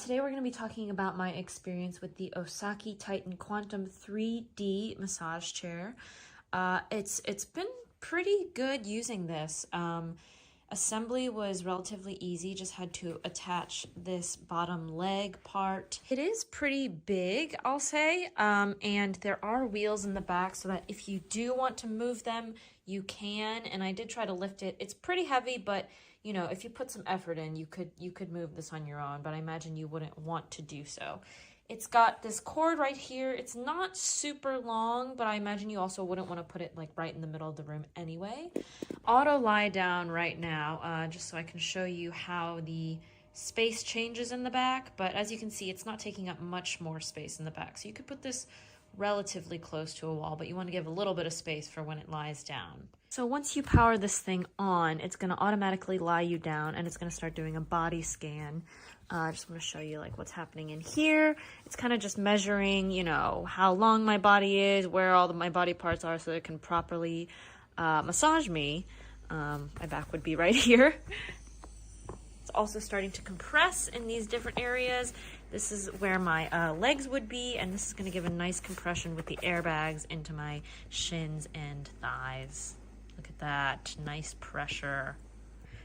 Today we're going to be talking about my experience with the Osaki Titan Quantum 3D massage chair. It's been pretty good using this. Assembly was relatively easy, just had to attach this bottom leg part. It is pretty big, I'll say, and there are wheels in the back so that if you do want to move them, you can, and I did try to lift it. It's pretty heavy, but you know, if you put some effort in, you could move this on your own, but I imagine you wouldn't want to do so. It's got this cord right here. It's not super long, but I imagine you also wouldn't want to put it like right in the middle of the room anyway. Auto lie down right now, just so I can show you how the space changes in the back, but as you can see, it's not taking up much more space in the back. So you could put this relatively close to a wall, but you want to give a little bit of space for when it lies down. So once you power this thing on, it's going to automatically lie you down and it's going to start doing a body scan. I just want to show you like what's happening in here. It's kind of just measuring, you know, how long my body is, where all my body parts are so that it can properly massage me. My back would be right here. It's also starting to compress in these different areas. This is where my legs would be, and this is going to give a nice compression with the airbags into my shins and thighs. Look at that, nice pressure.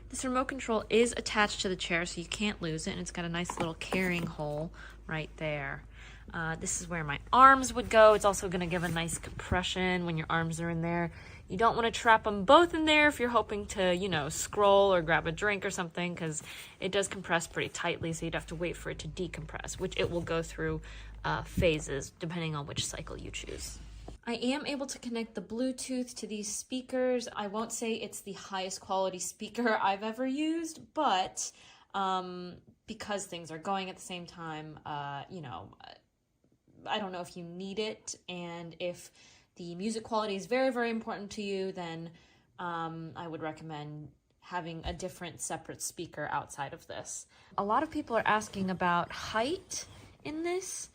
This remote control is attached to the chair, so you can't lose it, and it's got a nice little carrying hole right there. This is where my arms would go. It's also going to give a nice compression when your arms are in there. You don't want to trap them both in there if you're hoping to, you know, scroll or grab a drink or something, because it does compress pretty tightly, so you'd have to wait for it to decompress, which it will go through phases depending on which cycle you choose. I am able to connect the Bluetooth to these speakers. I won't say it's the highest quality speaker I've ever used, but because things are going at the same time, you know, I don't know if you need it, and if the music quality is very, very important to you, then I would recommend having a different separate speaker outside of this. A lot of people are asking about height in this.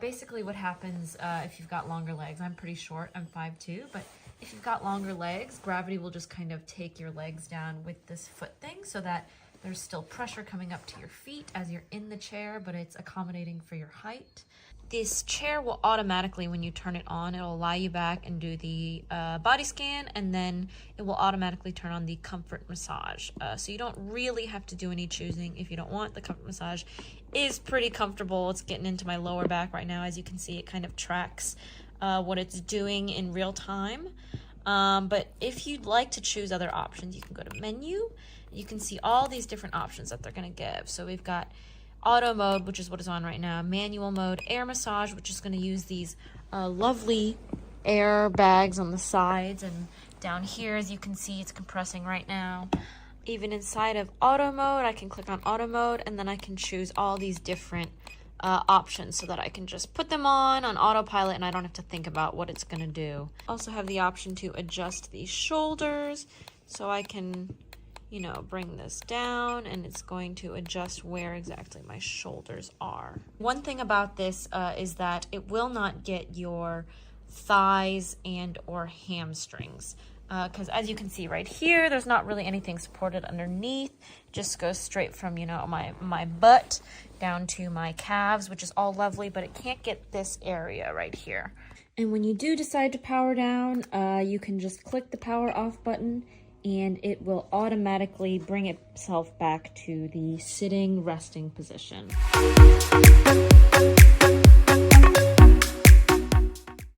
Basically what happens if you've got longer legs, I'm pretty short, I'm 5'2", but if you've got longer legs, gravity will just kind of take your legs down with this foot thing so that there's still pressure coming up to your feet as you're in the chair, but it's accommodating for your height. This chair will automatically, when you turn it on, it'll lie you back and do the body scan, and then it will automatically turn on the comfort massage. So you don't really have to do any choosing if you don't want. The comfort massage is pretty comfortable. It's getting into my lower back right now. As you can see, it kind of tracks what it's doing in real time. But if you'd like to choose other options, you can go to menu. You can see all these different options that they're going to give. So we've got auto mode, which is what is on right now, manual mode, air massage, which is going to use these lovely air bags on the sides, and down here, as you can see, it's compressing right now. Even inside of auto mode, I can click on auto mode, and then I can choose all these different options so that I can just put them on autopilot and I don't have to think about what it's going to do. Also have the option to adjust the shoulders, so I can, you know, bring this down and it's going to adjust where exactly my shoulders are. One thing about this is that it will not get your thighs and or hamstrings, because as you can see right here, there's not really anything supported underneath. It just goes straight from, you know, my butt down to my calves, which is all lovely, but it can't get this area right here. And when you do decide to power down, you can just click the power off button and it will automatically bring itself back to the sitting resting position.